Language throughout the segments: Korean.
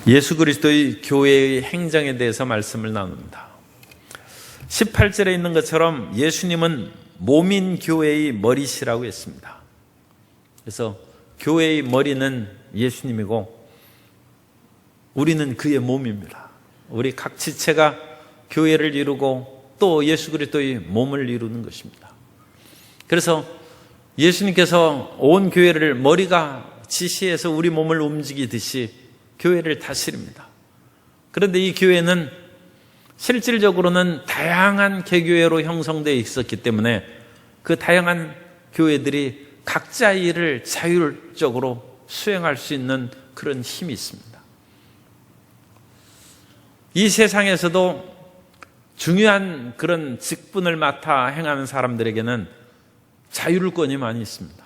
예수 그리스도의 교회의 행정에 대해서 말씀을 나눕니다. 18절에 있는 것처럼 예수님은 몸인 교회의 머리시라고 했습니다. 그래서 교회의 머리는 예수님이고 우리는 그의 몸입니다. 우리 각 지체가 교회를 이루고 또 예수 그리스도의 몸을 이루는 것입니다. 그래서 예수님께서 온 교회를 머리가 지시해서 우리 몸을 움직이듯이 교회를 다스립니다. 그런데 이 교회는 실질적으로는 다양한 개교회로 형성되어 있었기 때문에 그 다양한 교회들이 각자의 일을 자율적으로 수행할 수 있는 그런 힘이 있습니다. 이 세상에서도 중요한 그런 직분을 맡아 행하는 사람들에게는 자율권이 많이 있습니다.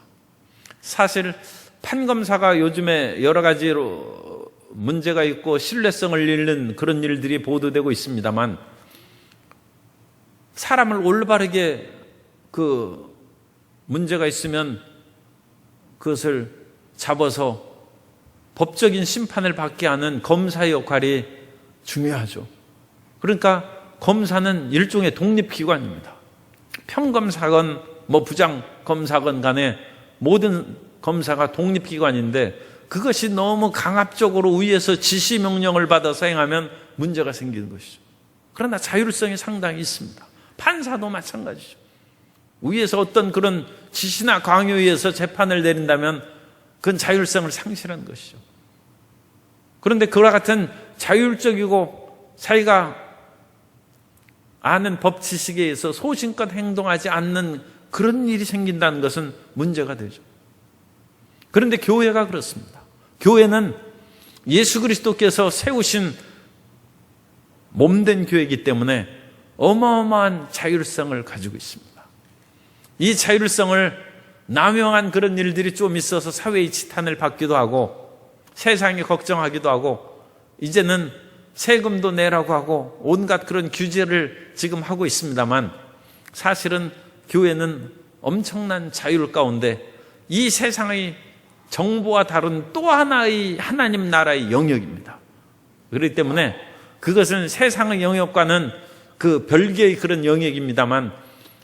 사실 판검사가 요즘에 여러 가지로 문제가 있고 신뢰성을 잃는 그런 일들이 보도되고 있습니다만, 사람을 올바르게 그 문제가 있으면 그것을 잡아서 법적인 심판을 받게 하는 검사의 역할이 중요하죠. 그러니까 검사는 일종의 독립기관입니다. 평검사건 부장검사건 간에 모든 검사가 독립기관인데, 그것이 너무 강압적으로 위에서 지시명령을 받아서 행하면 문제가 생기는 것이죠. 그러나 자율성이 상당히 있습니다. 판사도 마찬가지죠. 위에서 어떤 그런 지시나 강요에 의해서 재판을 내린다면 그건 자율성을 상실한 것이죠. 그런데 그와 같은 자율적이고 자기가 아는 법 지식에 의해서 소신껏 행동하지 않는 그런 일이 생긴다는 것은 문제가 되죠. 그런데 교회가 그렇습니다. 교회는 예수 그리스도께서 세우신 몸된 교회이기 때문에 어마어마한 자율성을 가지고 있습니다. 이 자율성을 남용한 그런 일들이 좀 있어서 사회의 지탄을 받기도 하고 세상이 걱정하기도 하고 이제는 세금도 내라고 하고 온갖 그런 규제를 지금 하고 있습니다만, 사실은 교회는 엄청난 자율 가운데 이 세상의 정부와 다른 또 하나의 하나님 나라의 영역입니다. 그렇기 때문에 그것은 세상의 영역과는 그 별개의 그런 영역입니다만,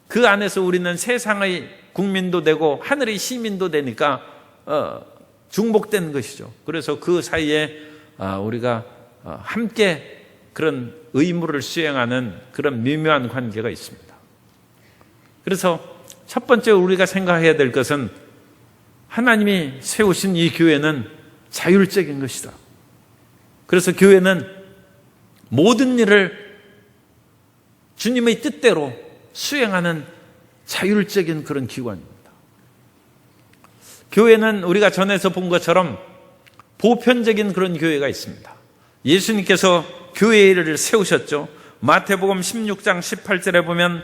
그 안에서 우리는 세상의 국민도 되고 하늘의 시민도 되니까 중복되는 것이죠. 그래서 그 사이에 우리가 함께 그런 의무를 수행하는 그런 미묘한 관계가 있습니다. 그래서 첫 번째 우리가 생각해야 될 것은 하나님이 세우신 이 교회는 자율적인 것이다. 그래서 교회는 모든 일을 주님의 뜻대로 수행하는 자율적인 그런 기관입니다. 교회는 우리가 전에서 본 것처럼 보편적인 그런 교회가 있습니다. 예수님께서 교회를 세우셨죠. 마태복음 16장 18절에 보면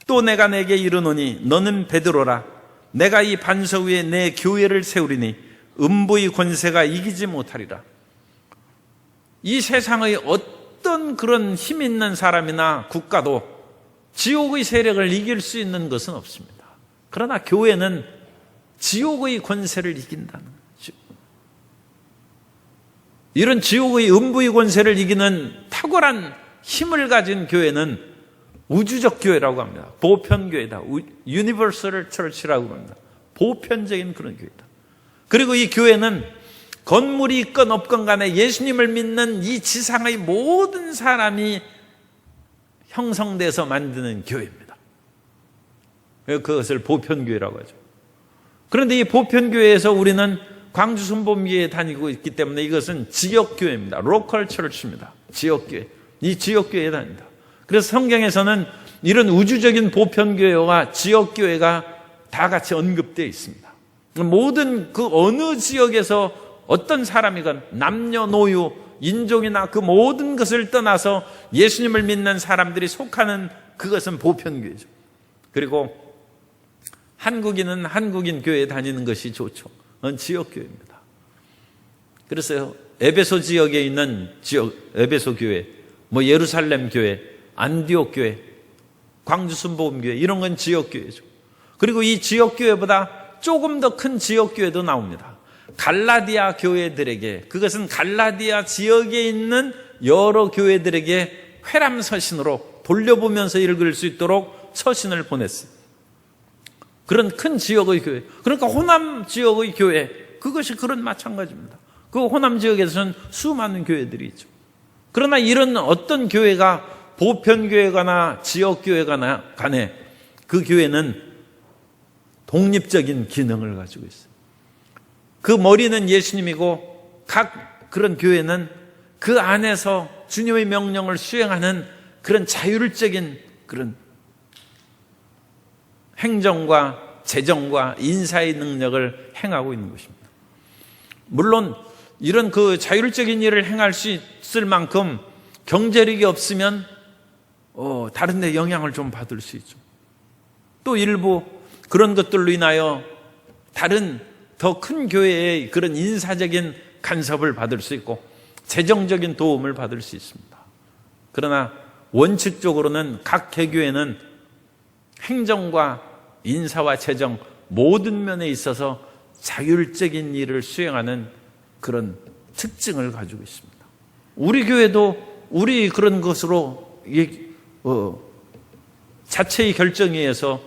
또 내가 내게 이르노니 너는 베드로라. 내가 이 반석 위에 내 교회를 세우리니 음부의 권세가 이기지 못하리라. 이 세상의 어떤 그런 힘 있는 사람이나 국가도 지옥의 세력을 이길 수 있는 것은 없습니다. 그러나 교회는 지옥의 권세를 이긴다는 거죠. 이런 지옥의 음부의 권세를 이기는 탁월한 힘을 가진 교회는 우주적 교회라고 합니다. 보편교회다. 유니버설 처치라고 합니다. 보편적인 그런 교회다. 그리고 이 교회는 건물이 있건 없건 간에 예수님을 믿는 이 지상의 모든 사람이 형성돼서 만드는 교회입니다. 그것을 보편교회라고 하죠. 그런데 이 보편교회에서 우리는 광주 순복음교회에 다니고 있기 때문에 이것은 지역교회입니다. 로컬 처치입니다. 지역교회. 이 지역교회에 다닙니다. 그래서 성경에서는 이런 우주적인 보편교회와 지역교회가 다 같이 언급되어 있습니다. 모든 그 어느 지역에서 어떤 사람이건 남녀노유, 인종이나 그 모든 것을 떠나서 예수님을 믿는 사람들이 속하는 그것은 보편교회죠. 그리고 한국인은 한국인 교회에 다니는 것이 좋죠. 그건 지역교회입니다. 그래서 에베소 지역에 있는 에베소 교회, 예루살렘 교회, 안디옥 교회, 광주 순복음교회, 이런 건 지역교회죠. 그리고 이 지역교회보다 조금 더 큰 지역교회도 나옵니다. 갈라디아 교회들에게, 그것은 갈라디아 지역에 있는 여러 교회들에게 회람 서신으로 돌려보면서 읽을 수 있도록 서신을 보냈어요. 그런 큰 지역의 교회, 그러니까 호남 지역의 교회, 그것이 그런 마찬가지입니다. 그 호남 지역에서는 수많은 교회들이 있죠. 그러나 이런 어떤 교회가 보편교회가나 지역교회가나 간에 그 교회는 독립적인 기능을 가지고 있어요. 그 머리는 예수님이고 각 그런 교회는 그 안에서 주님의 명령을 수행하는 그런 자율적인 그런 행정과 재정과 인사의 능력을 행하고 있는 것입니다. 물론 이런 그 자율적인 일을 행할 수 있을 만큼 경제력이 없으면 다른 데 영향을 좀 받을 수 있죠. 또 일부 그런 것들로 인하여 다른 더 큰 교회의 그런 인사적인 간섭을 받을 수 있고 재정적인 도움을 받을 수 있습니다. 그러나 원칙적으로는 각 개교회는 행정과 인사와 재정 모든 면에 있어서 자율적인 일을 수행하는 그런 특징을 가지고 있습니다. 우리 교회도 우리 그런 것으로 자체의 결정에 의해서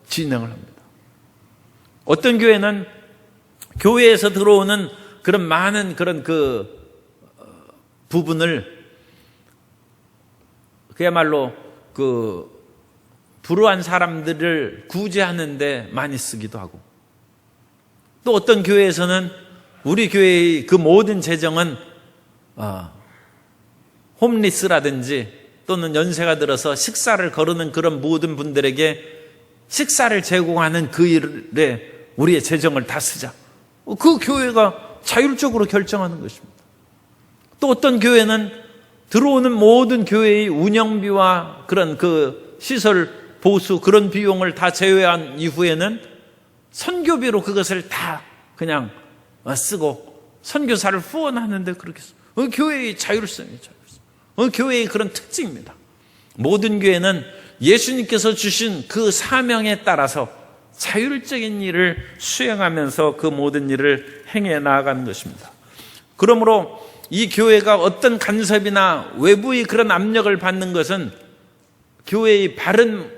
진행을 합니다. 어떤 교회는 교회에서 들어오는 그런 많은 그런 부분을 그야말로 불우한 사람들을 구제하는데 많이 쓰기도 하고, 또 어떤 교회에서는 우리 교회의 그 모든 재정은 홈리스라든지 또는 연세가 들어서 식사를 거르는 그런 모든 분들에게 식사를 제공하는 그 일에 우리의 재정을 다 쓰자. 그 교회가 자율적으로 결정하는 것입니다. 또 어떤 교회는 들어오는 모든 교회의 운영비와 그런 그 시설 보수 그런 비용을 다 제외한 이후에는 선교비로 그것을 다 그냥 쓰고 선교사를 후원하는데 그렇게 써요. 교회의 자율성이죠. 교회의 그런 특징입니다. 모든 교회는 예수님께서 주신 그 사명에 따라서 자율적인 일을 수행하면서 그 모든 일을 행해 나아가는 것입니다. 그러므로 이 교회가 어떤 간섭이나 외부의 그런 압력을 받는 것은 교회의 바른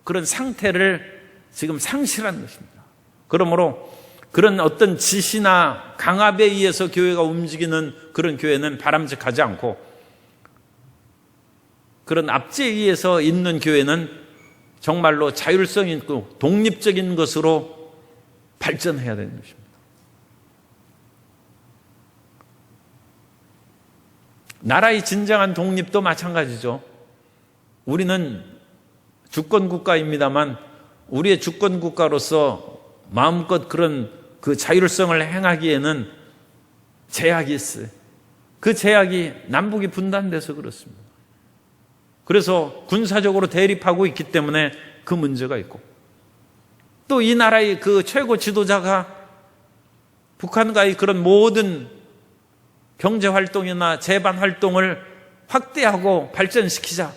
그런 상태를 지금 상실하는 것입니다. 그러므로 그런 어떤 지시나 강압에 의해서 교회가 움직이는 그런 교회는 바람직하지 않고, 그런 압제에 의해서 있는 교회는 정말로 자율성 있고 독립적인 것으로 발전해야 되는 것입니다. 나라의 진정한 독립도 마찬가지죠. 우리는 주권국가입니다만 우리의 주권국가로서 마음껏 그런 그 자율성을 행하기에는 제약이 있어요. 그 제약이 남북이 분단돼서 그렇습니다. 그래서 군사적으로 대립하고 있기 때문에 그 문제가 있고, 또 이 나라의 그 최고 지도자가 북한과의 그런 모든 경제활동이나 재반활동을 확대하고 발전시키자.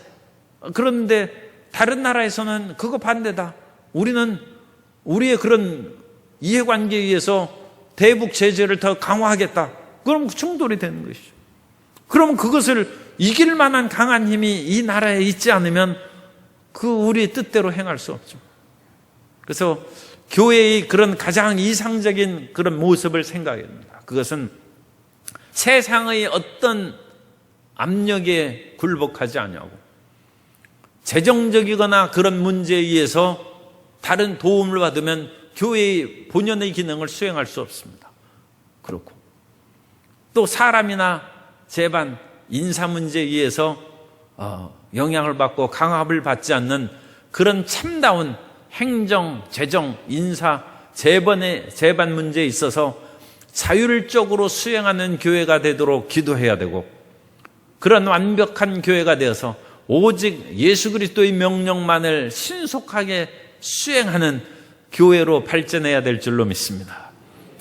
그런데 다른 나라에서는 그거 반대다. 우리는 우리의 그런 이해관계에 의해서 대북 제재를 더 강화하겠다. 그럼 충돌이 되는 것이죠. 그러면 그것을 이길 만한 강한 힘이 이 나라에 있지 않으면 그 우리의 뜻대로 행할 수 없죠. 그래서 교회의 그런 가장 이상적인 그런 모습을 생각해야 됩니다. 그것은 세상의 어떤 압력에 굴복하지 아니하고 재정적이거나 그런 문제에 의해서 다른 도움을 받으면 교회의 본연의 기능을 수행할 수 없습니다. 그렇고 또 사람이나 재반, 인사 문제에 의해서 영향을 받고 강압을 받지 않는 그런 참다운 행정, 재정, 인사, 재반 문제에 있어서 자율적으로 수행하는 교회가 되도록 기도해야 되고, 그런 완벽한 교회가 되어서 오직 예수 그리스도의 명령만을 신속하게 수행하는 교회로 발전해야 될 줄로 믿습니다.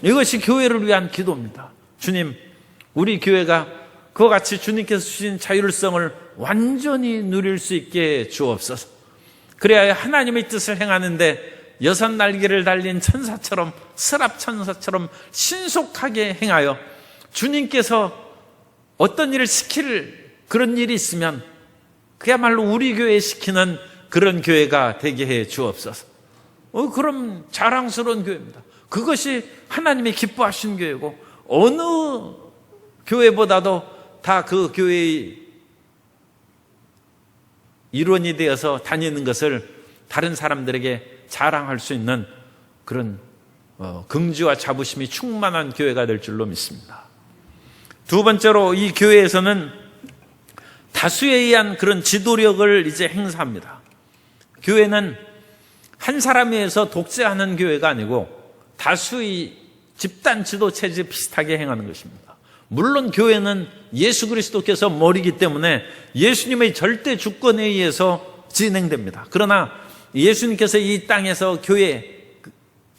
이것이 교회를 위한 기도입니다. 주님, 우리 교회가 그와 같이 주님께서 주신 자율성을 완전히 누릴 수 있게 주옵소서. 그래야 하나님의 뜻을 행하는데 여섯 날개를 달린 천사처럼, 스랍 천사처럼 신속하게 행하여 주님께서 어떤 일을 시킬 그런 일이 있으면 그야말로 우리 교회에 시키는 그런 교회가 되게 해 주옵소서. 그럼 자랑스러운 교회입니다. 그것이 하나님이 기뻐하신 교회고, 어느 교회보다도 다 그 교회의 일원이 되어서 다니는 것을 다른 사람들에게 자랑할 수 있는 그런 긍지와 자부심이 충만한 교회가 될 줄로 믿습니다. 두 번째로, 이 교회에서는 다수에 의한 그런 지도력을 이제 행사합니다. 교회는 한 사람에 의해서 독재하는 교회가 아니고 다수의 집단 지도 체제 비슷하게 행하는 것입니다. 물론 교회는 예수 그리스도께서 머리이기 때문에 예수님의 절대 주권에 의해서 진행됩니다. 그러나 예수님께서 이 땅에서 교회,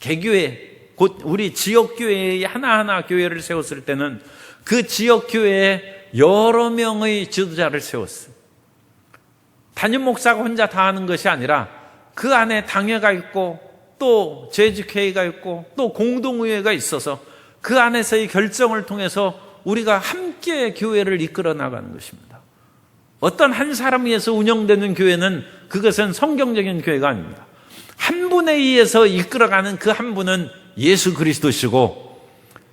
개교회, 곧 우리 지역교회의 하나하나 교회를 세웠을 때는 그 지역교회에 여러 명의 지도자를 세웠어요. 담임 목사가 혼자 다 하는 것이 아니라 그 안에 당회가 있고 또 재직회의가 있고 또 공동의회가 있어서 그 안에서의 결정을 통해서 우리가 함께 교회를 이끌어 나가는 것입니다. 어떤 한 사람에 의해서 운영되는 교회는 그것은 성경적인 교회가 아닙니다. 한 분에 의해서 이끌어가는 그 한 분은 예수 그리스도시고,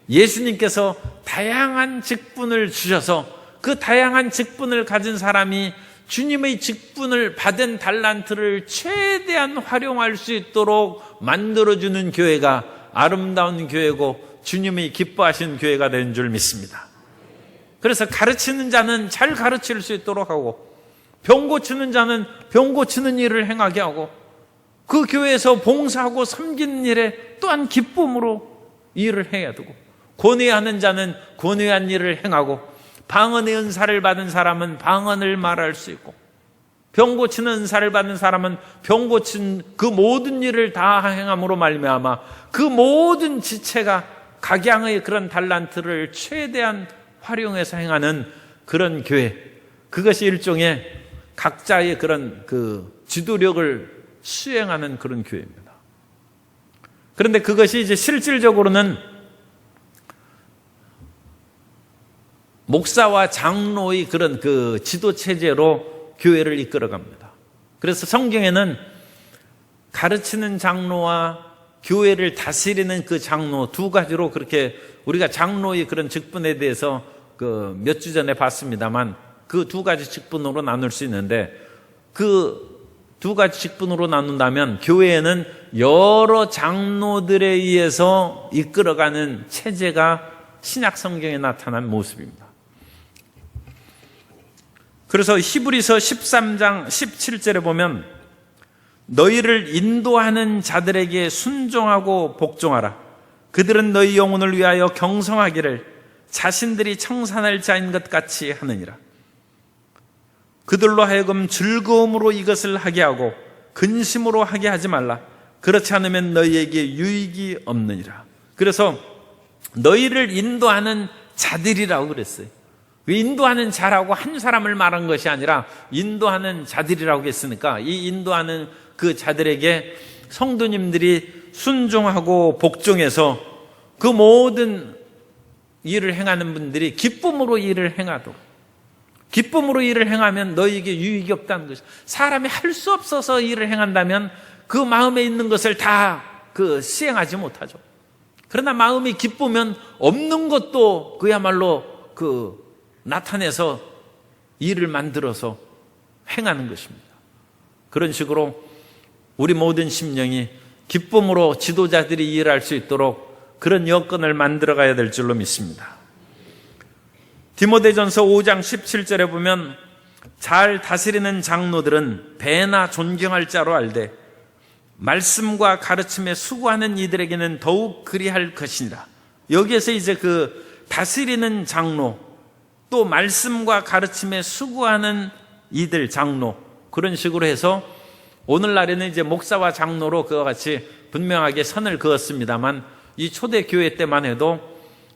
예수님께서 다양한 직분을 주셔서 그 다양한 직분을 가진 사람이 주님의 직분을 받은 달란트를 최대한 활용할 수 있도록 만들어주는 교회가 아름다운 교회고 주님이 기뻐하신 교회가 된 줄 믿습니다. 그래서 가르치는 자는 잘 가르칠 수 있도록 하고, 병 고치는 자는 병 고치는 일을 행하게 하고, 그 교회에서 봉사하고 섬기는 일에 또한 기쁨으로 일을 해야 되고, 권위하는 자는 권위한 일을 행하고, 방언의 은사를 받은 사람은 방언을 말할 수 있고, 병 고치는 은사를 받은 사람은 병 고친 그 모든 일을 다 행함으로 말미암아 그 모든 지체가 각양의 그런 달란트를 최대한 활용해서 행하는 그런 교회, 그것이 일종의 각자의 그런 그 지도력을 수행하는 그런 교회입니다. 그런데 그것이 이제 실질적으로는 목사와 장로의 그런 그 지도 체제로 교회를 이끌어갑니다. 그래서 성경에는 가르치는 장로와 교회를 다스리는 그 장로 두 가지로 그렇게 우리가 장로의 그런 직분에 대해서 그 몇 주 전에 봤습니다만 그 두 가지 직분으로 나눌 수 있는데, 그 두 가지 직분으로 나눈다면 교회에는 여러 장로들에 의해서 이끌어가는 체제가 신약 성경에 나타난 모습입니다. 그래서 히브리서 13장 17절에 보면 너희를 인도하는 자들에게 순종하고 복종하라. 그들은 너희 영혼을 위하여 경성하기를 자신들이 청산할 자인 것 같이 하느니라. 그들로 하여금 즐거움으로 이것을 하게 하고 근심으로 하게 하지 말라. 그렇지 않으면 너희에게 유익이 없느니라. 그래서 너희를 인도하는 자들이라고 그랬어요. 인도하는 자라고 한 사람을 말한 것이 아니라 인도하는 자들이라고 했으니까 이 인도하는 그 자들에게 성도님들이 순종하고 복종해서 그 모든 일을 행하는 분들이 기쁨으로 일을 행하도록, 기쁨으로 일을 행하면 너희에게 유익이 없다는 것이죠. 사람이 할 수 없어서 일을 행한다면 그 마음에 있는 것을 다 시행하지 못하죠. 그러나 마음이 기쁘면 없는 것도 그야말로 나타내서 일을 만들어서 행하는 것입니다. 그런 식으로 우리 모든 심령이 기쁨으로 지도자들이 일할 수 있도록 그런 여건을 만들어 가야 될 줄로 믿습니다. 디모데전서 5장 17절에 보면 잘 다스리는 장로들은 배나 존경할 자로 알되 말씀과 가르침에 수고하는 이들에게는 더욱 그리할 것이니라. 여기에서 이제 그 다스리는 장로, 또 말씀과 가르침에 수고하는 이들 장로, 그런 식으로 해서 오늘날에는 이제 목사와 장로로 그와 같이 분명하게 선을 그었습니다만 이 초대교회 때만 해도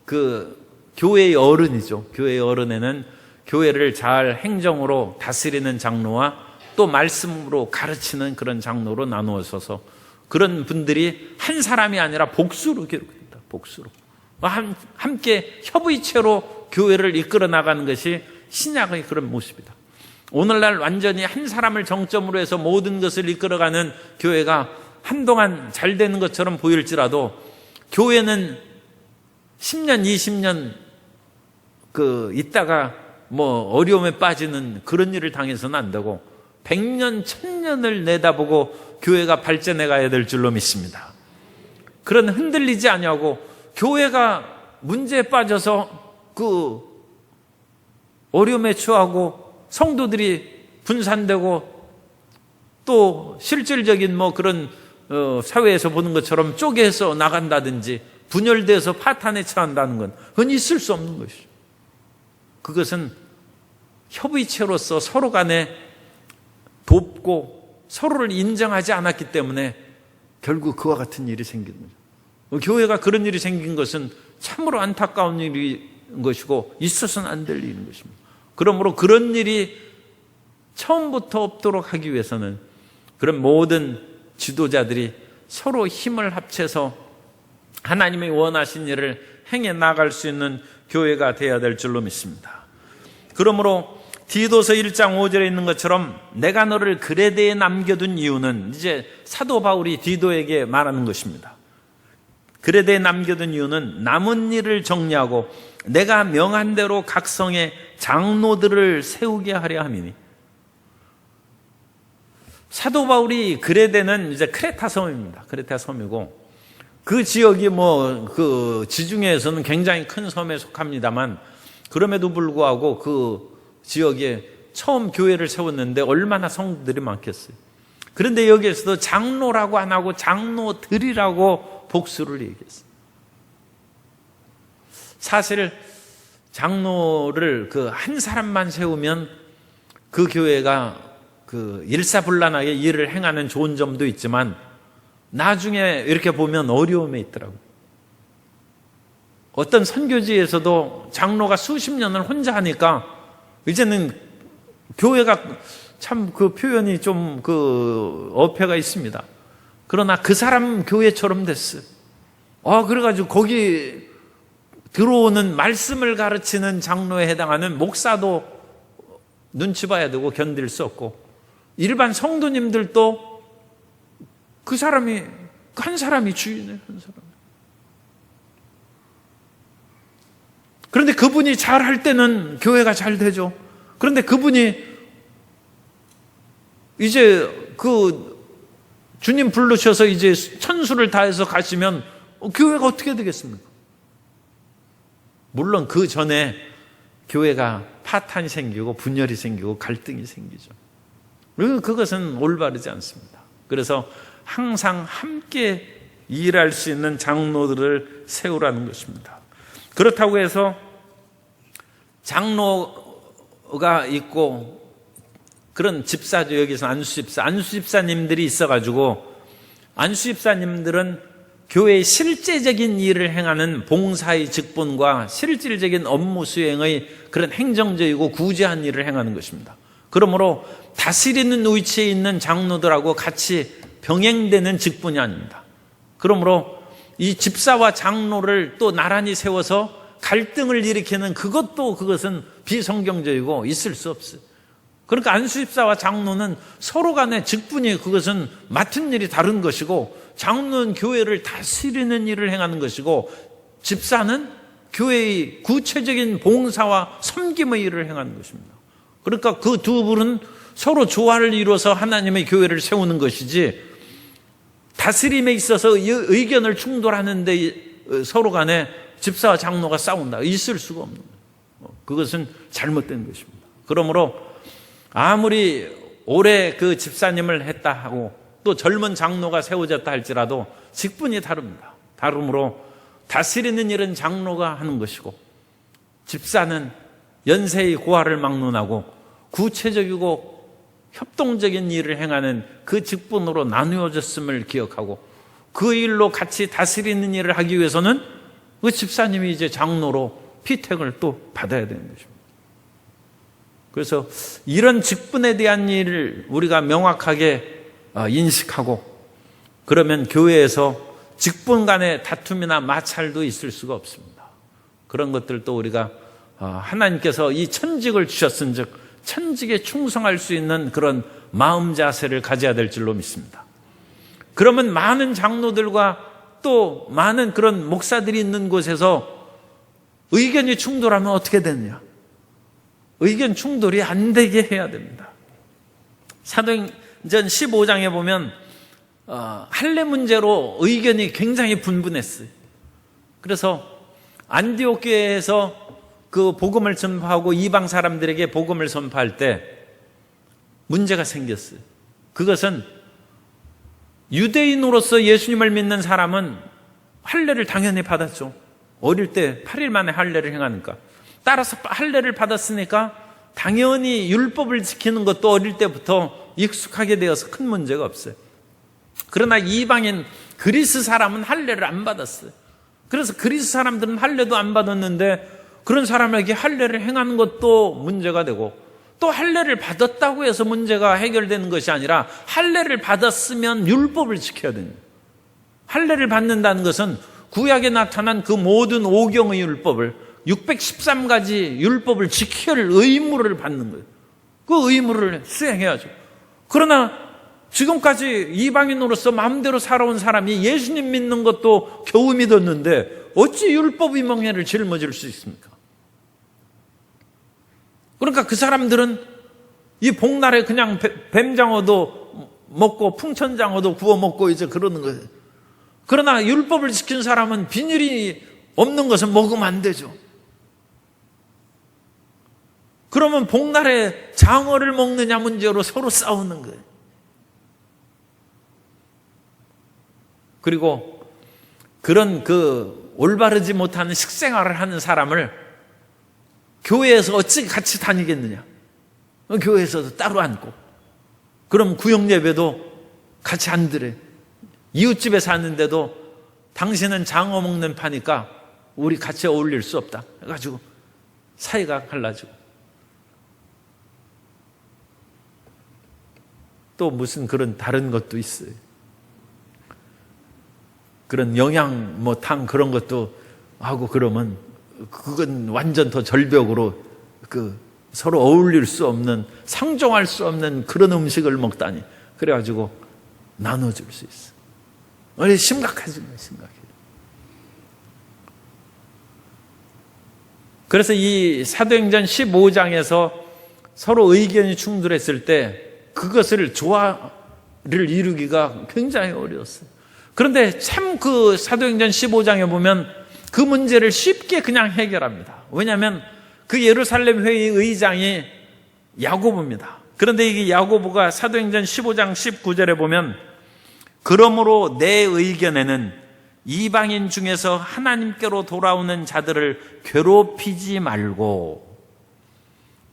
그 교회의 어른이죠. 교회의 어른에는 교회를 잘 행정으로 다스리는 장로와 또 말씀으로 가르치는 그런 장로로 나누어서서 그런 분들이 한 사람이 아니라 복수로 기록됩니다. 복수로. 함께 협의체로 교회를 이끌어 나가는 것이 신약의 그런 모습이다. 오늘날 완전히 한 사람을 정점으로 해서 모든 것을 이끌어가는 교회가 한동안 잘 되는 것처럼 보일지라도 교회는 10년, 20년 있다가 어려움에 빠지는 그런 일을 당해서는 안 되고 100년, 1000년을 내다보고 교회가 발전해 가야 될 줄로 믿습니다. 그런 흔들리지 아니하고 교회가 문제에 빠져서 어려움에 처하고 성도들이 분산되고 또 실질적인 그런 사회에서 보는 것처럼 쪼개서 나간다든지 분열돼서 파탄에 처한다는 건 그건 있을 수 없는 것이죠. 그것은 협의체로서 서로 간에 돕고 서로를 인정하지 않았기 때문에 결국 그와 같은 일이 생기는 거죠. 교회가 그런 일이 생긴 것은 참으로 안타까운 일인 것이고 있어서는 안 될 일인 것입니다. 그러므로 그런 일이 처음부터 없도록 하기 위해서는 그런 모든 지도자들이 서로 힘을 합쳐서 하나님의 원하신 일을 행해 나갈 수 있는 교회가 되어야 될 줄로 믿습니다. 그러므로 디도서 1장 5절에 있는 것처럼 내가 너를 그레데에 남겨둔 이유는 이제 사도 바울이 디도에게 말하는 것입니다. 그레데에 남겨둔 이유는 남은 일을 정리하고 내가 명한 대로 각 성에 장로들을 세우게 하려 함이니. 사도 바울이 그레데는 이제 크레타 섬입니다. 크레타 섬이고 그 지역이 그 지중해에서는 굉장히 큰 섬에 속합니다만 그럼에도 불구하고 그 지역에 처음 교회를 세웠는데 얼마나 성도들이 많겠어요. 그런데 여기에서도 장로라고 안 하고 장로들이라고 복수를 얘기했어요. 사실 장로를 한 사람만 세우면 그 교회가 일사불란하게 일을 행하는 좋은 점도 있지만 나중에 이렇게 보면 어려움에 있더라고요. 어떤 선교지에서도 장로가 수십 년을 혼자 하니까 이제는 교회가 참 그 표현이 좀 어폐가 있습니다. 그러나 그 사람 교회처럼 됐어요. 그래가지고 거기 들어오는 말씀을 가르치는 장로에 해당하는 목사도 눈치 봐야 되고 견딜 수 없고 일반 성도님들도 한 사람이 주인이에요. 한 사람. 그런데 그분이 잘 할 때는 교회가 잘 되죠. 그런데 그분이 이제 주님 부르셔서 이제 천수를 다해서 가시면 교회가 어떻게 되겠습니까? 물론 그 전에 교회가 파탄이 생기고 분열이 생기고 갈등이 생기죠. 그것은 올바르지 않습니다. 그래서 항상 함께 일할 수 있는 장로들을 세우라는 것입니다. 그렇다고 해서 장로가 있고 그런 집사죠. 여기서 안수집사님들이 있어가지고 안수집사님들은 교회의 실제적인 일을 행하는 봉사의 직분과 실질적인 업무 수행의 그런 행정적이고 구제한 일을 행하는 것입니다. 그러므로 다스리는 위치에 있는 장로들하고 같이 병행되는 직분이 아닙니다. 그러므로 이 집사와 장로를 또 나란히 세워서 갈등을 일으키는 그것은 비성경적이고 있을 수 없어요. 그러니까 안수집사와 장로는 서로 간의 직분이 그것은 맡은 일이 다른 것이고 장로는 교회를 다스리는 일을 행하는 것이고 집사는 교회의 구체적인 봉사와 섬김의 일을 행하는 것입니다. 그러니까 그 두 분은 서로 조화를 이루어서 하나님의 교회를 세우는 것이지 다스림에 있어서 의견을 충돌하는데 서로 간에 집사와 장로가 싸운다. 있을 수가 없는 거예요. 그것은 잘못된 것입니다. 그러므로 아무리 오래 그 집사님을 했다 하고 또 젊은 장로가 세워졌다 할지라도 직분이 다릅니다. 다르므로 다스리는 일은 장로가 하는 것이고 집사는 연세의 고하를 막론하고 구체적이고 협동적인 일을 행하는 그 직분으로 나누어졌음을 기억하고 그 일로 같이 다스리는 일을 하기 위해서는 그 집사님이 이제 장로로 피택을 또 받아야 되는 것입니다. 그래서 이런 직분에 대한 일을 우리가 명확하게 인식하고 그러면 교회에서 직분 간의 다툼이나 마찰도 있을 수가 없습니다. 그런 것들도 우리가 하나님께서 이 천직을 주셨은즉 천직에 충성할 수 있는 그런 마음 자세를 가져야 될 줄로 믿습니다. 그러면 많은 장로들과 또 많은 그런 목사들이 있는 곳에서 의견이 충돌하면 어떻게 되느냐? 의견 충돌이 안 되게 해야 됩니다. 사도행전 15장에 보면 할례 문제로 의견이 굉장히 분분했어요. 그래서 안디옥 교회에서 그 복음을 전파하고 이방 사람들에게 복음을 전파할 때 문제가 생겼어요. 그것은 유대인으로서 예수님을 믿는 사람은 할례를 당연히 받았죠. 어릴 때 8일 만에 할례를 행하니까. 따라서 할례를 받았으니까 당연히 율법을 지키는 것도 어릴 때부터 익숙하게 되어서 큰 문제가 없어요. 그러나 이방인 그리스 사람은 할례를 안 받았어요. 그래서 그리스 사람들은 할례도 안 받았는데 그런 사람에게 할례를 행하는 것도 문제가 되고, 또 할례를 받았다고 해서 문제가 해결되는 것이 아니라 할례를 받았으면 율법을 지켜야 됩니다. 할례를 받는다는 것은 구약에 나타난 그 모든 오경의 율법을 613가지 율법을 지켜야 할 의무를 받는 거예요. 그 의무를 수행해야죠. 그러나 지금까지 이방인으로서 마음대로 살아온 사람이 예수님 믿는 것도 겨우 믿었는데 어찌 율법의 멍에를 짊어질 수 있습니까? 그러니까 그 사람들은 이 복날에 그냥 뱀장어도 먹고 풍천장어도 구워 먹고 이제 그러는 거예요. 그러나 율법을 지킨 사람은 비늘이 없는 것은 먹으면 안 되죠. 그러면 복날에 장어를 먹느냐 문제로 서로 싸우는 거예요. 그리고 그런 그 올바르지 못하는 식생활을 하는 사람을 교회에서 어찌 같이 다니겠느냐? 교회에서도 따로 앉고, 그럼 구역 예배도 같이 안 드래. 이웃집에 사는데도 당신은 장어 먹는 파니까 우리 같이 어울릴 수 없다 해가지고 사이가 갈라지고, 또 무슨 그런 다른 것도 있어요. 그런 영양 탕 그런 것도 하고 그러면 그건 완전 더 절벽으로 서로 어울릴 수 없는, 상종할 수 없는 그런 음식을 먹다니. 그래가지고 나눠줄 수 있어. 심각해지네, 심각해. 그래서 이 사도행전 15장에서 서로 의견이 충돌했을 때 그것을 조화를 이루기가 굉장히 어려웠어요. 그런데 참 그 사도행전 15장에 보면 그 문제를 쉽게 그냥 해결합니다. 왜냐하면 그 예루살렘 회의 의장이 야고보입니다. 그런데 이게 야고보가 사도행전 15장 19절에 보면, 그러므로 내 의견에는 이방인 중에서 하나님께로 돌아오는 자들을 괴롭히지 말고,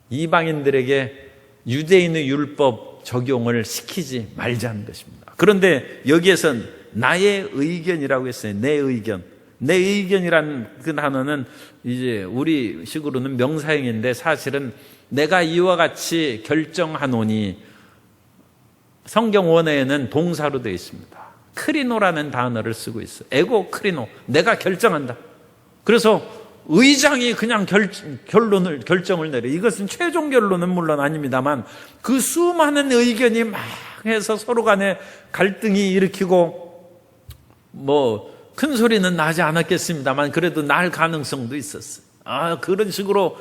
이방인들에게 유대인의 율법 적용을 시키지 말자는 것입니다. 그런데 여기에선 나의 의견이라고 했어요. 내 의견. 내 의견이란 그 단어는 이제 우리 식으로는 명사형인데 사실은 내가 이와 같이 결정하노니, 성경 원어에는 동사로 되어 있습니다. 크리노라는 단어를 쓰고 있어요. 에고 크리노. 내가 결정한다. 그래서 의장이 그냥 결정을 내려. 이것은 최종 결론은 물론 아닙니다만 그 수많은 의견이 막 해서 서로 간에 갈등이 일으키고 큰 소리는 나지 않았겠습니다만 그래도 날 가능성도 있었어요. 그런 식으로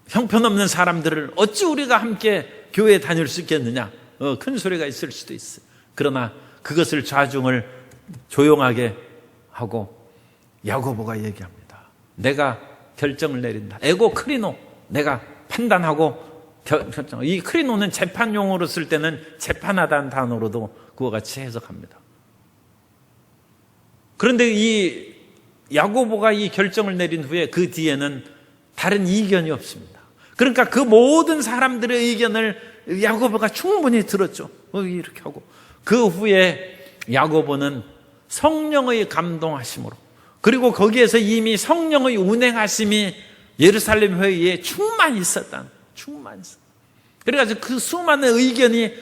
형편없는 사람들을 어찌 우리가 함께 교회에 다닐 수 있겠느냐. 큰 소리가 있을 수도 있어요. 그러나 그것을 좌중을 조용하게 하고 야고보가 얘기합니다. 내가 결정을 내린다. 에고 크리노. 내가 판단하고 결정. 이 크리노는 재판용어로 쓸 때는 재판하다는 단어로도 그와 같이 해석합니다. 그런데 이 야고보가 이 결정을 내린 후에 그 뒤에는 다른 이견이 없습니다. 그러니까 그 모든 사람들의 의견을 야고보가 충분히 들었죠. 이렇게 하고 그 후에 야고보는 성령의 감동하심으로, 그리고 거기에서 이미 성령의 운행하심이 예루살렘 회의에 충만히 있었다. 그래가지고 그 수많은 의견이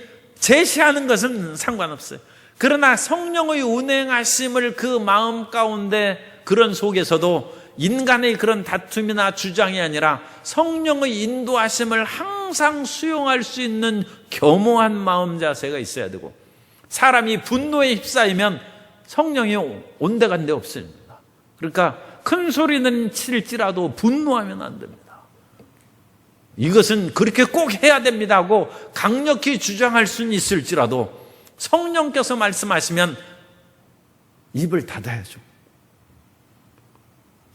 제시하는 것은 상관없어요. 그러나 성령의 운행하심을 그 마음 가운데 그런 속에서도 인간의 그런 다툼이나 주장이 아니라 성령의 인도하심을 항상 수용할 수 있는 겸허한 마음 자세가 있어야 되고, 사람이 분노에 휩싸이면 성령이 온데간데 없습니다. 그러니까 큰 소리는 칠지라도 분노하면 안 됩니다. 이것은 그렇게 꼭 해야 됩니다 하고 강력히 주장할 수는 있을지라도 성령께서 말씀하시면 입을 닫아야죠.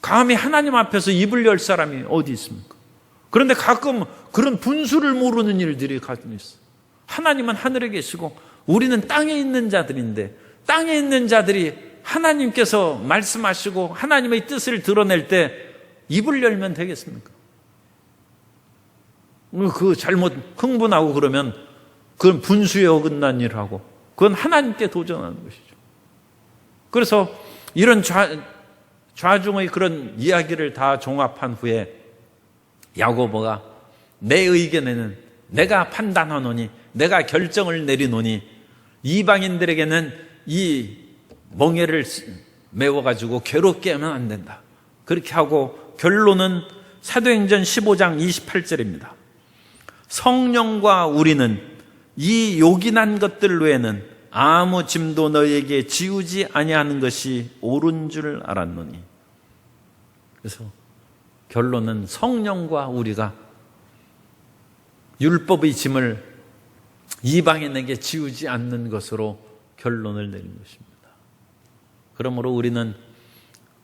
감히 하나님 앞에서 입을 열 사람이 어디 있습니까? 그런데 가끔 그런 분수를 모르는 일들이 가끔 있어요. 하나님은 하늘에 계시고 우리는 땅에 있는 자들인데, 땅에 있는 자들이 하나님께서 말씀하시고 하나님의 뜻을 드러낼 때 입을 열면 되겠습니까? 그 잘못 흥분하고 그러면 그건 분수에 어긋난 일을 하고 그건 하나님께 도전하는 것이죠. 그래서 이런 좌중의 그런 이야기를 다 종합한 후에 야고보가 내 의견에는 내가 판단하노니, 내가 결정을 내리노니 이방인들에게는 이 멍에를 메워가지고 괴롭게 하면 안 된다. 그렇게 하고 결론은 사도행전 15장 28절입니다. 성령과 우리는 이 요긴한 것들 외에는 아무 짐도 너희에게 지우지 아니하는 것이 옳은 줄 알았노니. 그래서 결론은 성령과 우리가 율법의 짐을 이방인에게 지우지 않는 것으로 결론을 내린 것입니다. 그러므로 우리는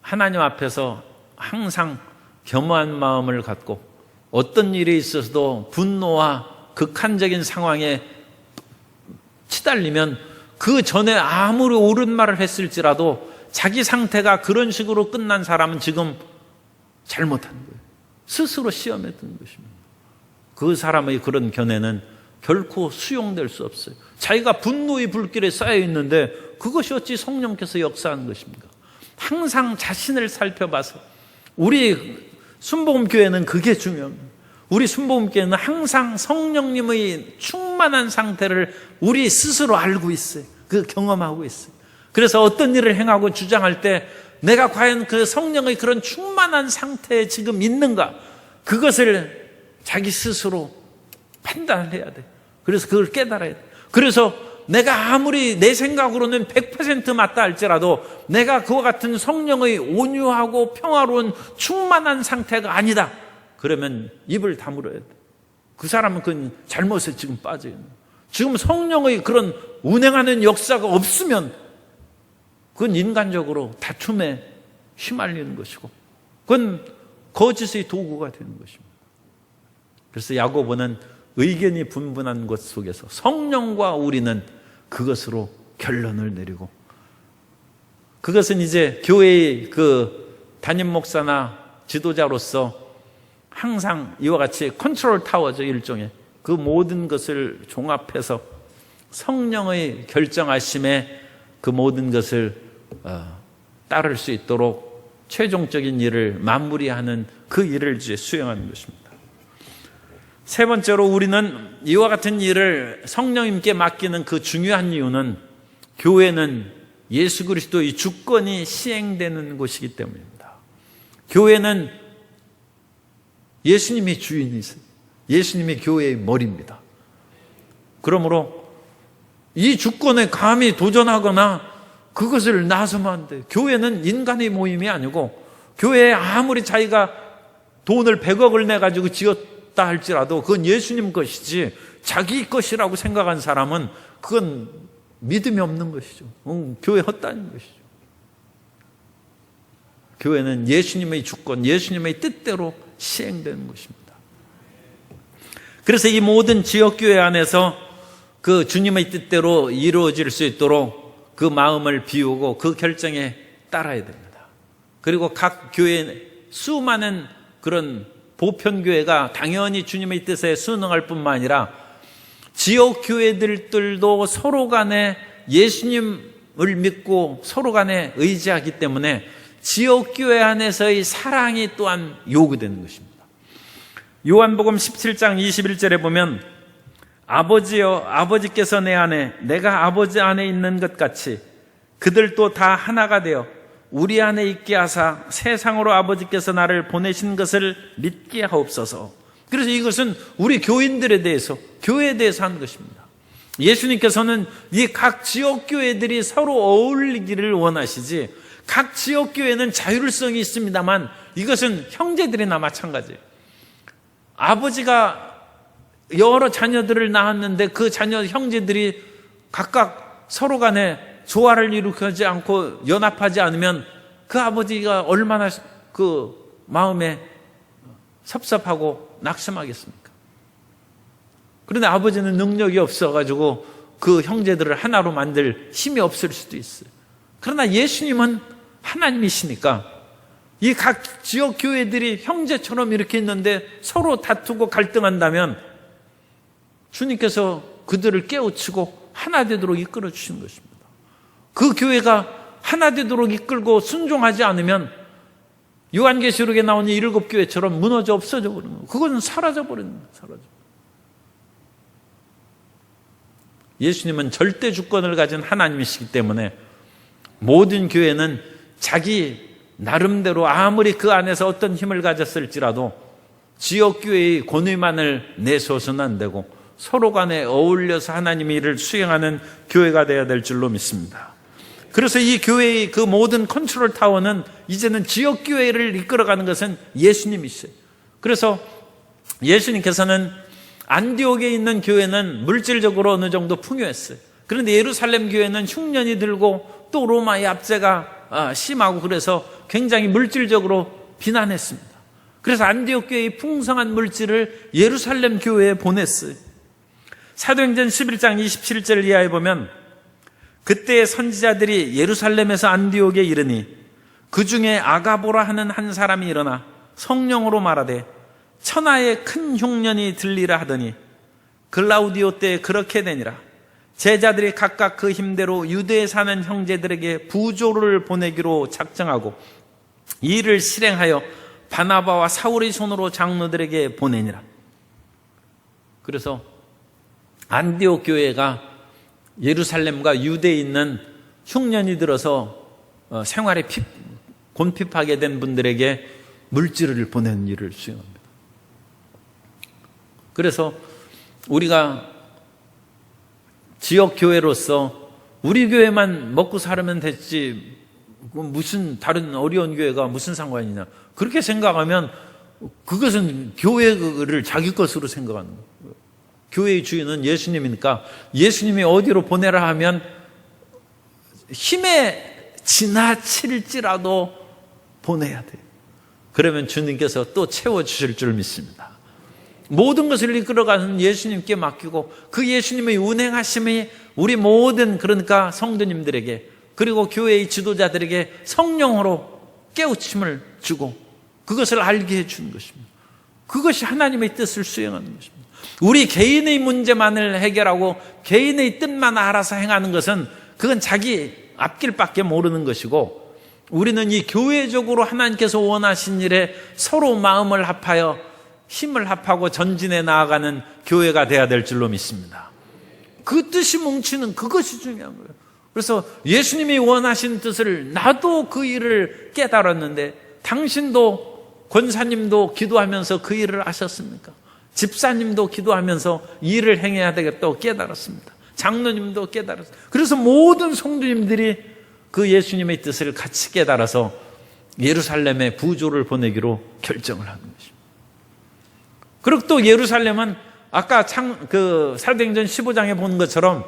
하나님 앞에서 항상 겸허한 마음을 갖고 어떤 일이 있어서도 분노와 극한적인 상황에 치달리면 그 전에 아무리 옳은 말을 했을지라도 자기 상태가 그런 식으로 끝난 사람은 지금 잘못한 거예요. 스스로 시험에 든 것입니다. 그 사람의 그런 견해는 결코 수용될 수 없어요. 자기가 분노의 불길에 쌓여 있는데 그것이 어찌 성령께서 역사하는 것입니까? 항상 자신을 살펴봐서, 우리 순복음교회는 그게 중요합니다. 우리 순복음교회는 항상 성령님의 충만한 상태를 우리 스스로 알고 있어요. 그 경험하고 있어요. 그래서 어떤 일을 행하고 주장할 때 내가 과연 그 성령의 그런 충만한 상태에 지금 있는가, 그것을 자기 스스로 판단을 해야 돼. 그래서 그걸 깨달아야 돼. 그래서 내가 아무리 내 생각으로는 100% 맞다 할지라도 내가 그와 같은 성령의 온유하고 평화로운 충만한 상태가 아니다, 그러면 입을 다물어야 돼. 그 사람은 그 잘못에 지금 빠져 있는, 지금 성령의 그런 운행하는 역사가 없으면 그건 인간적으로 다툼에 휘말리는 것이고 그건 거짓의 도구가 되는 것입니다. 그래서 야고보는 의견이 분분한 것 속에서 성령과 우리는 그것으로 결론을 내리고, 그것은 이제 교회의 그 담임 목사나 지도자로서 항상 이와 같이 컨트롤 타워죠. 일종의 그 모든 것을 종합해서 성령의 결정하심에 그 모든 것을 따를 수 있도록 최종적인 일을 마무리하는 그 일을 이제 수행하는 것입니다. 세 번째로 우리는 이와 같은 일을 성령님께 맡기는 그 중요한 이유는 교회는 예수 그리스도의 주권이 시행되는 곳이기 때문입니다. 교회는 예수님이 주인이세요. 예수님이 교회의 머리입니다. 그러므로 이 주권에 감히 도전하거나 그것을 나서면 안 돼요. 교회는 인간의 모임이 아니고, 교회에 아무리 자기가 돈을 100억을 내가지고 지었다 할지라도 그건 예수님 것이지 자기 것이라고 생각한 사람은 그건 믿음이 없는 것이죠. 교회 헛다닌 것이죠. 교회는 예수님의 주권, 예수님의 뜻대로 시행되는 것입니다. 그래서 이 모든 지역교회 안에서 그 주님의 뜻대로 이루어질 수 있도록 그 마음을 비우고 그 결정에 따라야 됩니다. 그리고 각 교회 수많은 그런 보편교회가 당연히 주님의 뜻에 순응할 뿐만 아니라 지역교회들도 서로 간에 예수님을 믿고 서로 간에 의지하기 때문에 지역교회 안에서의 사랑이 또한 요구되는 것입니다. 요한복음 17장 21절에 보면 아버지여, 아버지께서 내 안에, 내가 아버지 안에 있는 것 같이 그들도 다 하나가 되어 우리 안에 있게 하사 세상으로 아버지께서 나를 보내신 것을 믿게 하옵소서. 그래서 이것은 우리 교인들에 대해서, 교회에 대해서 하는 것입니다. 예수님께서는 이 각 지역교회들이 서로 어울리기를 원하시지, 각 지역교회는 자율성이 있습니다만 이것은 형제들이나 마찬가지예요. 아버지가 여러 자녀들을 낳았는데 그 자녀 형제들이 각각 서로 간에 조화를 이루지 않고 연합하지 않으면 그 아버지가 얼마나 그 마음에 섭섭하고 낙심하겠습니까? 그런데 아버지는 능력이 없어가지고 그 형제들을 하나로 만들 힘이 없을 수도 있어요. 그러나 예수님은 하나님이시니까 이 각 지역 교회들이 형제처럼 이렇게 있는데 서로 다투고 갈등한다면 주님께서 그들을 깨우치고 하나 되도록 이끌어 주시는 것입니다. 그 교회가 하나 되도록 이끌고 순종하지 않으면 요한계시록에 나오는 7교회처럼 무너져 없어져 버리는 거예요. 그건 사라져 버리는 거예요. 사라져. 예수님은 절대 주권을 가진 하나님이시기 때문에 모든 교회는 자기 나름대로 아무리 그 안에서 어떤 힘을 가졌을지라도 지역교회의 권위만을 내세워서는 안 되고 서로 간에 어울려서 하나님의 일을 수행하는 교회가 되어야 될 줄로 믿습니다. 그래서 이 교회의 그 모든 컨트롤 타워는 이제는 지역교회를 이끌어가는 것은 예수님이시죠. 그래서 예수님께서는 안디옥에 있는 교회는 물질적으로 어느 정도 풍요했어요. 그런데 예루살렘 교회는 흉년이 들고 또 로마의 압제가 심하고 그래서 굉장히 물질적으로 비난했습니다. 그래서 안디옥 교회의 풍성한 물질을 예루살렘 교회에 보냈어요. 사도행전 11장 27절 이하에 보면 그때 선지자들이 예루살렘에서 안디옥에 이르니 그 중에 아가보라 하는 한 사람이 일어나 성령으로 말하되 천하에 큰 흉년이 들리라 하더니 글라우디오 때에 그렇게 되니라. 제자들이 각각 그 힘대로 유대에 사는 형제들에게 부조를 보내기로 작정하고 이 일을 실행하여 바나바와 사울의 손으로 장로들에게 보내니라. 그래서 안디옥 교회가 예루살렘과 유대에 있는 흉년이 들어서 생활에 곤핍하게 된 분들에게 물질을 보내는 일을 수행합니다. 그래서 우리가 지역 교회로서 우리 교회만 먹고 살면 됐지 무슨 다른 어려운 교회가 무슨 상관이냐 그렇게 생각하면 그것은 교회를 자기 것으로 생각하는 거예요. 교회의 주인은 예수님이니까 예수님이 어디로 보내라 하면 힘에 지나칠지라도 보내야 돼요. 그러면 주님께서 또 채워주실 줄 믿습니다. 모든 것을 이끌어가는 예수님께 맡기고 그 예수님의 운행하심이 우리 모든 그러니까 성도님들에게 그리고 교회의 지도자들에게 성령으로 깨우침을 주고 그것을 알게 해주는 것입니다. 그것이 하나님의 뜻을 수행하는 것입니다. 우리 개인의 문제만을 해결하고 개인의 뜻만 알아서 행하는 것은 그건 자기 앞길밖에 모르는 것이고 우리는 이 교회적으로 하나님께서 원하신 일에 서로 마음을 합하여 힘을 합하고 전진해 나아가는 교회가 돼야 될 줄로 믿습니다. 그 뜻이 뭉치는 그것이 중요한 거예요. 그래서 예수님이 원하신 뜻을 나도 그 일을 깨달았는데 당신도 권사님도 기도하면서 그 일을 하셨습니까? 집사님도 기도하면서 이 일을 행해야 되겠다고 깨달았습니다. 장로님도 깨달았습니다. 그래서 모든 성도님들이 그 예수님의 뜻을 같이 깨달아서 예루살렘에 부조를 보내기로 결정을 하는 것입니다. 그리고 또 예루살렘은 아까 사도행전 15장에 본 것처럼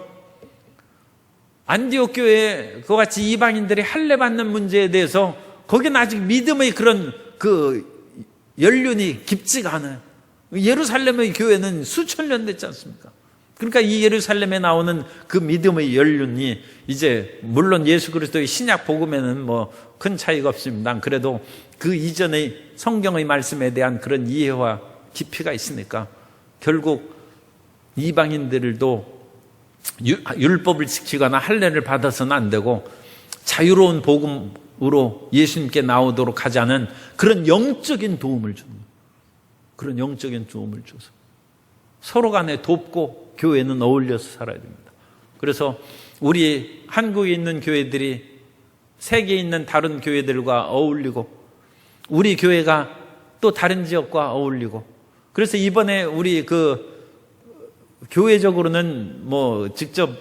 안디옥 교회에 그와 같이 이방인들이 할례 받는 문제에 대해서 거기는 아직 믿음의 그런 연륜이 깊지가 않아요. 예루살렘의 교회는 수천 년 됐지 않습니까? 그러니까 이 예루살렘에 나오는 그 믿음의 연륜이 이제 물론 예수 그리스도의 신약 복음에는 뭐 큰 차이가 없습니다. 그래도 그 이전의 성경의 말씀에 대한 그런 이해와 깊이가 있으니까 결국 이방인들도 율법을 지키거나 할례를 받아서는 안 되고 자유로운 복음으로 예수님께 나오도록 하자는 그런 영적인 도움을 주는 거예요. 그런 영적인 도움을 줘서 서로 간에 돕고 교회는 어울려서 살아야 됩니다. 그래서 우리 한국에 있는 교회들이 세계에 있는 다른 교회들과 어울리고 우리 교회가 또 다른 지역과 어울리고 그래서 이번에 우리 교회적으로는 직접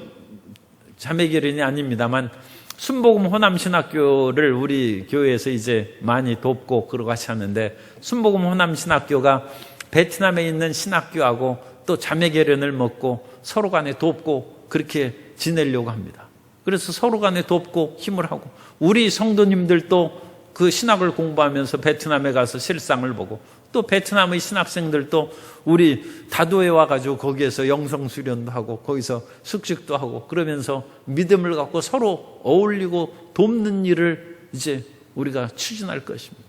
자매결연이 아닙니다만 순복음 호남신학교를 우리 교회에서 이제 많이 돕고 그러고 같이 하는데 순복음 호남신학교가 베트남에 있는 신학교하고 또 자매결연을 맺고 서로 간에 돕고 그렇게 지내려고 합니다. 그래서 서로 간에 돕고 힘을 하고 우리 성도님들도 그 신학을 공부하면서 베트남에 가서 실상을 보고 또 베트남의 신학생들도 우리 다도에 와가지고 거기에서 영성수련도 하고 거기서 숙식도 하고 그러면서 믿음을 갖고 서로 어울리고 돕는 일을 이제 우리가 추진할 것입니다.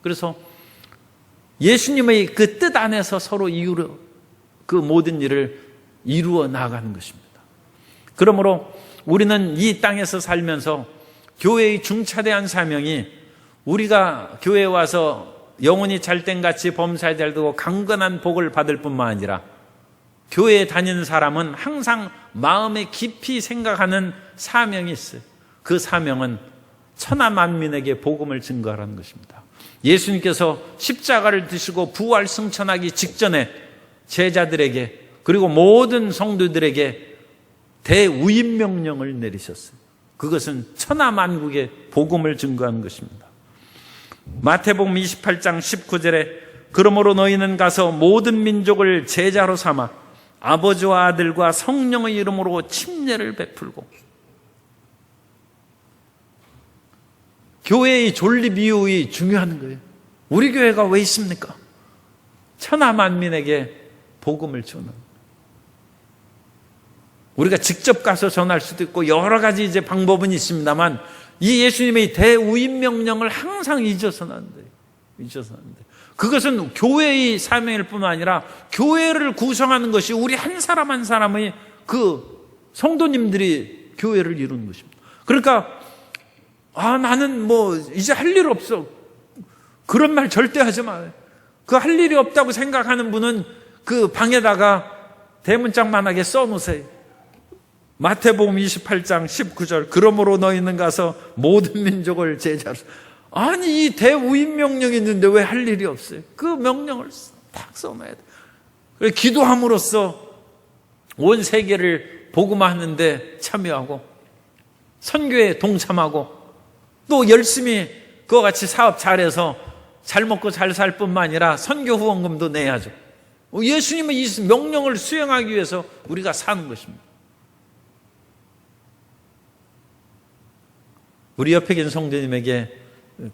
그래서 예수님의 그 뜻 안에서 서로 그 모든 일을 이루어 나가는 것입니다. 그러므로 우리는 이 땅에서 살면서 교회의 중차대한 사명이 우리가 교회에 와서 영혼이 잘된같이 범사에 달고 강건한 복을 받을 뿐만 아니라 교회에 다니는 사람은 항상 마음에 깊이 생각하는 사명이 있어요. 그 사명은 천하 만민에게 복음을 증거하라는 것입니다. 예수님께서 십자가를 드시고 부활 승천하기 직전에 제자들에게 그리고 모든 성도들에게 대우임 명령을 내리셨어요. 그것은 천하 만국의 복음을 증거하는 것입니다. 마태복음 28장 19절에 그러므로 너희는 가서 모든 민족을 제자로 삼아 아버지와 아들과 성령의 이름으로 침례를 베풀고 교회의 존립 이유가 중요한 거예요. 우리 교회가 왜 있습니까? 천하 만민에게 복음을 전하는 우리가 직접 가서 전할 수도 있고 여러 가지 이제 방법은 있습니다만 이 예수님의 대우임 명령을 항상 잊어서는 안 돼요. 잊어서는 안 돼요. 그것은 교회의 사명일 뿐만 아니라 교회를 구성하는 것이 우리 한 사람 한 사람의 그 성도님들이 교회를 이루는 것입니다. 그러니까 나는 이제 할 일 없어. 그런 말 절대 하지 마요. 그 할 일이 없다고 생각하는 분은 그 방에다가 대문짝만하게 써놓으세요. 마태복음 28장 19절 그러므로 너희는 가서 모든 민족을 제자로 아니 이 대우임 명령이 있는데 왜 할 일이 없어요? 그 명령을 딱 써놔야 돼요. 기도함으로써 온 세계를 복음화하는데 참여하고 선교에 동참하고 또 열심히 그와 같이 사업 잘해서 잘 먹고 잘 살 뿐만 아니라 선교 후원금도 내야죠. 예수님의 이 명령을 수행하기 위해서 우리가 사는 것입니다. 우리 옆에 계신 성도님에게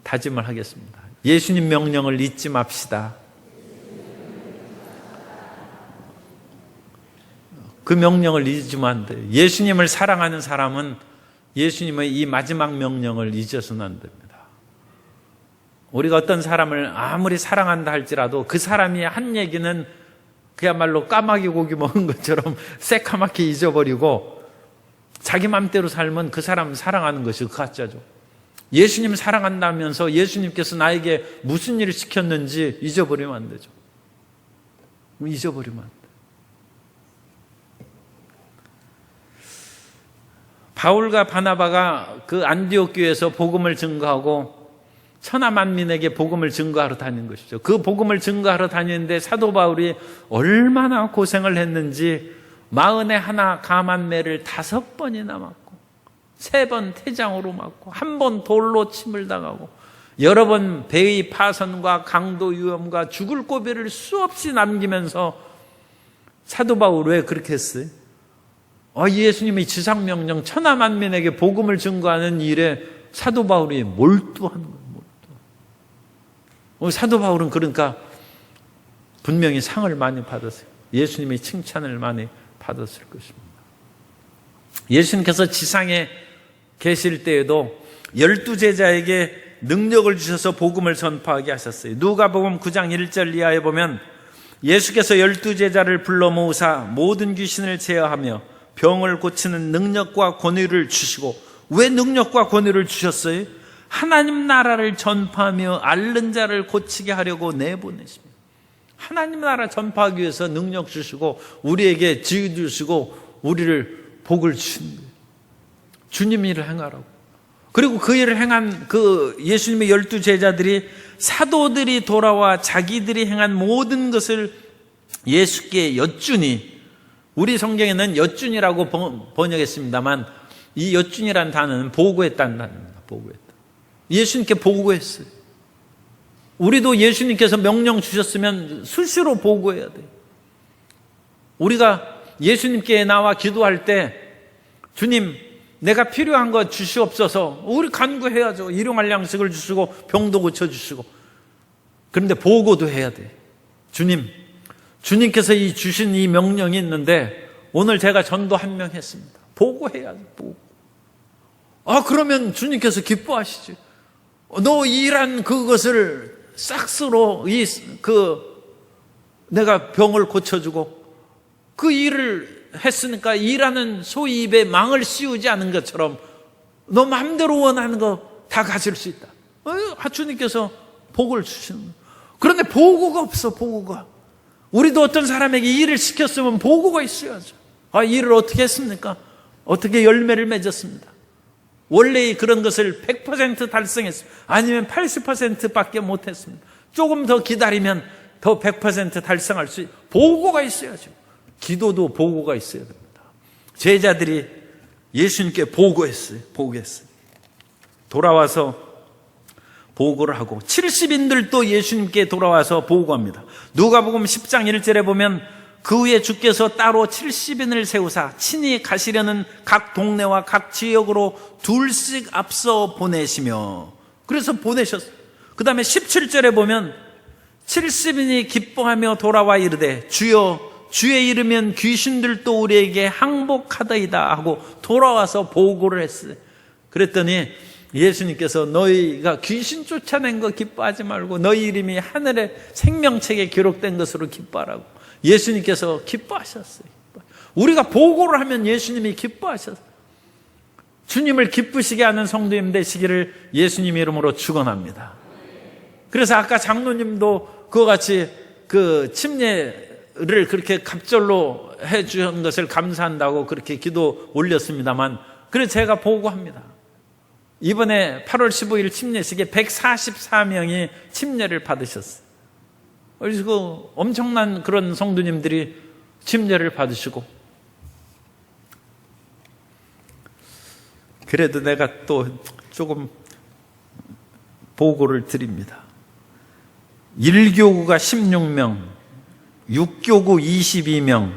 다짐을 하겠습니다. 예수님 명령을 잊지 맙시다. 그 명령을 잊으면 안 돼요. 예수님을 사랑하는 사람은 예수님의 이 마지막 명령을 잊어서는 안 됩니다. 우리가 어떤 사람을 아무리 사랑한다 할지라도 그 사람이 한 얘기는 그야말로 까마귀 고기 먹은 것처럼 새카맣게 잊어버리고 자기 맘대로 살면 그 사람은 사랑하는 것이 가짜죠. 예수님 사랑한다면서 예수님께서 나에게 무슨 일을 시켰는지 잊어버리면 안 되죠. 잊어버리면 안 돼요. 바울과 바나바가 그 안디옥 교회에서 복음을 증거하고 천하 만민에게 복음을 증거하러 다니는 것이죠. 그 복음을 증거하러 다니는데 사도 바울이 얼마나 고생을 했는지 41 가만매를 5번이나 맞고 3번 태장으로 맞고 1번 돌로 침을 당하고 여러 번 배의 파선과 강도 위험과 죽을 고비를 수없이 남기면서 사도 바울 왜 그렇게 했어요? 예수님의 지상명령 천하 만민에게 복음을 증거하는 일에 사도 바울이 몰두하는 거예요. 사도 바울은 그러니까 분명히 상을 많이 받았어요. 예수님의 칭찬을 많이 받았을 것입니다. 예수님께서 지상에 계실 때에도 12제자에게 능력을 주셔서 복음을 전파하게 하셨어요. 누가복음 9장 1절 이하에 보면 예수께서 12제자를 불러 모으사 모든 귀신을 제어하며 병을 고치는 능력과 권위를 주시고 왜 능력과 권위를 주셨어요? 하나님 나라를 전파하며 앓는 자를 고치게 하려고 내보내십니다. 하나님 나라 전파하기 위해서 능력 주시고 우리에게 지혜 주시고 우리를 복을 주신 거예요. 주님 일을 행하라고. 그리고 그 일을 행한 그 예수님의 12 제자들이 사도들이 돌아와 자기들이 행한 모든 것을 예수께 여쭈니, 우리 성경에는 여쭈니라고 번역했습니다만 이 여쭈니라는 단어는 보고했다는 단어입니다. 보고했다. 예수님께 보고했어요. 우리도 예수님께서 명령 주셨으면 수시로 보고해야 돼요. 우리가 예수님께 나와 기도할 때 주님 내가 필요한 거 주시옵소서, 우리 간구해야죠. 일용할 양식을 주시고 병도 고쳐주시고. 그런데 보고도 해야 돼. 주님께서 이 주신 이 명령이 있는데 오늘 제가 전도 한 명 했습니다. 보고해야죠. 보고. 그러면 주님께서 기뻐하시지. 너 일한 그것을 싹스로 내가 병을 고쳐주고 그 일을 했으니까 일하는 소위 입에 망을 씌우지 않은 것처럼 너 마음대로 원하는 거 다 가질 수 있다. 주님께서 복을 주시는 거예요. 그런데 보고가 없어. 보고가. 우리도 어떤 사람에게 일을 시켰으면 보고가 있어야죠. 일을 어떻게 했습니까? 어떻게 열매를 맺었습니다. 원래 그런 것을 100% 달성했습니다. 아니면 80%밖에 못했습니다. 조금 더 기다리면 더 100% 달성할 수 있어요. 보고가 있어야죠. 기도도 보고가 있어야 됩니다. 제자들이 예수님께 보고했어요. 돌아와서 보고를 하고 70인들도 예수님께 돌아와서 보고합니다. 누가복음 10장 1절에 보면 그 후에 주께서 따로 70인을 세우사 친히 가시려는 각 동네와 각 지역으로 둘씩 앞서 보내시며, 그래서 보내셨어요. 그 다음에 17절에 보면 70인이 기뻐하며 돌아와 이르되 주여 주의 이르면 귀신들도 우리에게 항복하더이다 하고 돌아와서 보고를 했어요. 그랬더니 예수님께서 너희가 귀신 쫓아낸 거 기뻐하지 말고 너희 이름이 하늘의 생명책에 기록된 것으로 기뻐하라고 예수님께서 기뻐하셨어요. 우리가 보고를 하면 예수님이 기뻐하셨어요. 주님을 기쁘시게 하는 성도님 되시기를 예수님 이름으로 축원합니다. 그래서 아까 장로님도 그와 같이 그 침례를 그렇게 갑절로 해준 것을 감사한다고 그렇게 기도 올렸습니다만, 그래서 제가 보고합니다. 이번에 8월 15일 침례식에 144명이 침례를 받으셨어요. 그래서 그 엄청난 그런 성도님들이 침례를 받으시고, 그래도 내가 또 조금 보고를 드립니다. 1교구가 16명, 6교구 22명,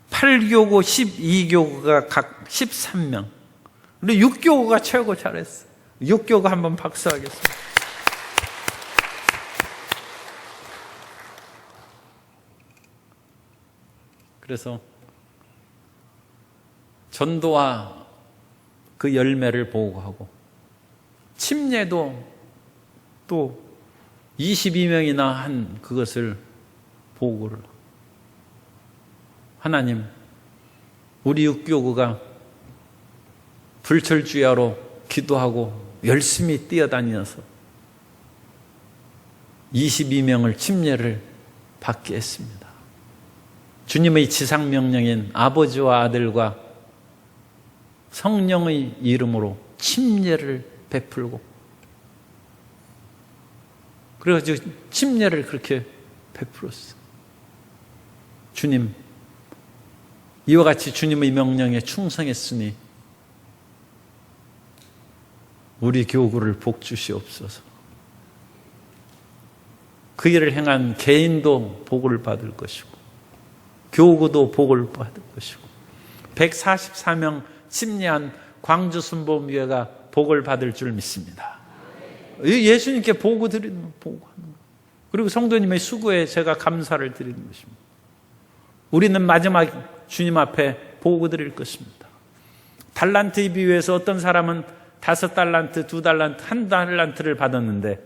8교구 12교구가 각 13명. 근데 6교구가 최고 잘했어요. 6교구 한번 박수하겠습니다. 그래서 전도와 그 열매를 보고하고, 침례도 또 22명이나 한 그것을 보고를. 하나님, 우리 6교구가 불철주야로 기도하고 열심히 뛰어다니면서 22명을 침례를 받게 했습니다. 주님의 지상명령인 아버지와 아들과 성령의 이름으로 침례를 베풀고, 그래가지고 침례를 그렇게 베풀었어요. 주님, 이와 같이 주님의 명령에 충성했으니 우리 교구를 복 주시옵소서. 그 일을 행한 개인도 복을 받을 것이고 교구도 복을 받을 것이고 144명 침례한 광주 순복음교회가 복을 받을 줄 믿습니다. 예수님께 보고 드리는, 보고하는 거. 그리고 성도님의 수고에 제가 감사를 드리는 것입니다. 우리는 마지막 주님 앞에 보고 드릴 것입니다. 달란트에 비유해서 어떤 사람은 5달란트, 2달란트, 1달란트를 받았는데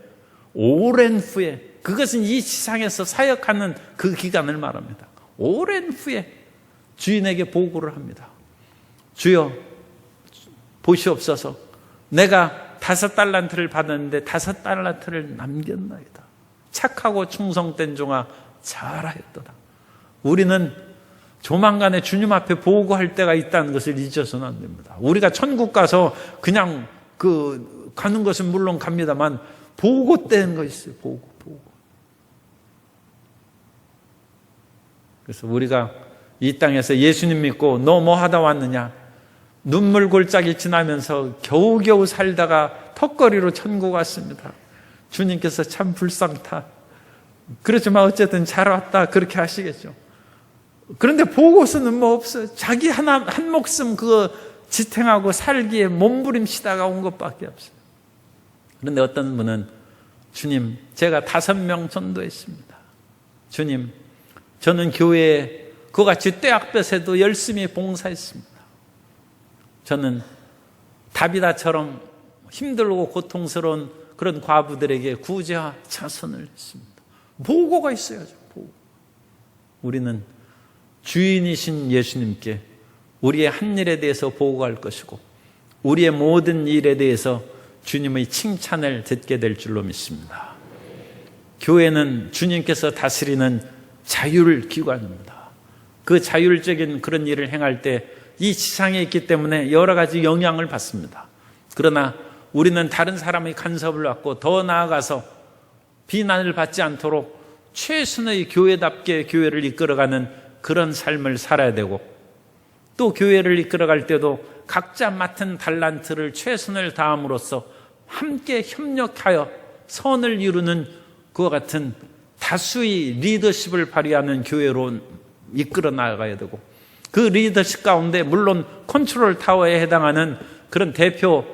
오랜 후에, 그것은 이 세상에서 사역하는 그 기간을 말합니다. 오랜 후에 주인에게 보고를 합니다. 주여 보시옵소서, 내가 5달란트를 받았는데 5달란트를 남겼나이다. 착하고 충성된 종아 잘하였도다. 우리는 조만간에 주님 앞에 보고할 때가 있다는 것을 잊어서는 안 됩니다. 우리가 천국 가서 그냥 가는 것은 물론 갑니다만 보고 때는 거 있어요. 보고. 그래서 우리가 이 땅에서 예수님 믿고 너 뭐 하다 왔느냐? 눈물 골짜기 지나면서 겨우겨우 살다가 턱걸이로 천국 왔습니다. 주님께서 참 불쌍타. 그렇지만 어쨌든 잘 왔다 그렇게 하시겠죠. 그런데 보고서는 뭐 없어요. 자기 한 목숨 지탱하고 살기에 몸부림치다가 온 것밖에 없어요. 그런데 어떤 분은 주님, 제가 5명 전도했습니다. 주님, 저는 교회에 그같이 떼약볕에도 열심히 봉사했습니다. 저는 다비다처럼 힘들고 고통스러운 그런 과부들에게 구제와 자선을 했습니다. 보고가 있어야죠. 보고. 우리는 주인이신 예수님께 우리의 한 일에 대해서 보고할 것이고 우리의 모든 일에 대해서 주님의 칭찬을 듣게 될 줄로 믿습니다. 교회는 주님께서 다스리는 자율기관입니다. 그 자율적인 그런 일을 행할 때 이 지상에 있기 때문에 여러 가지 영향을 받습니다. 그러나 우리는 다른 사람의 간섭을 받고 더 나아가서 비난을 받지 않도록 최선의 교회답게 교회를 이끌어가는 그런 삶을 살아야 되고 또 교회를 이끌어갈 때도 각자 맡은 달란트를 최선을 다함으로써 함께 협력하여 선을 이루는 그와 같은 다수의 리더십을 발휘하는 교회로 이끌어 나가야 되고 그 리더십 가운데 물론 컨트롤 타워에 해당하는 그런 대표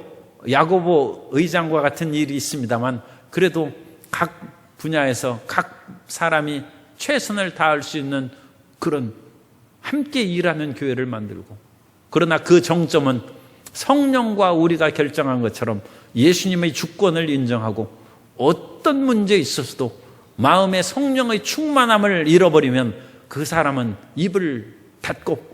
야고보 의장과 같은 일이 있습니다만 그래도 각 분야에서 각 사람이 최선을 다할 수 있는 그런 함께 일하는 교회를 만들고 그러나 그 정점은 성령과 우리가 결정한 것처럼 예수님의 주권을 인정하고 어떤 문제에 있어서도 마음의 성령의 충만함을 잃어버리면 그 사람은 입을 닫고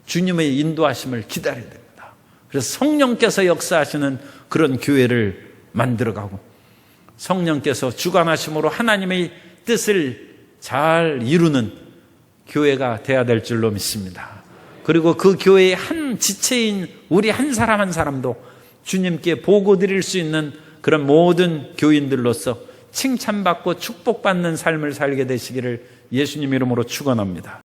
주님의 인도하심을 기다려야 됩니다. 그래서 성령께서 역사하시는 그런 교회를 만들어가고 성령께서 주관하심으로 하나님의 뜻을 잘 이루는 교회가 되어야 될 줄로 믿습니다. 그리고 그 교회의 한 지체인 우리 한 사람 한 사람도 주님께 보고 드릴 수 있는 그런 모든 교인들로서 칭찬받고 축복받는 삶을 살게 되시기를 예수님 이름으로 축원합니다.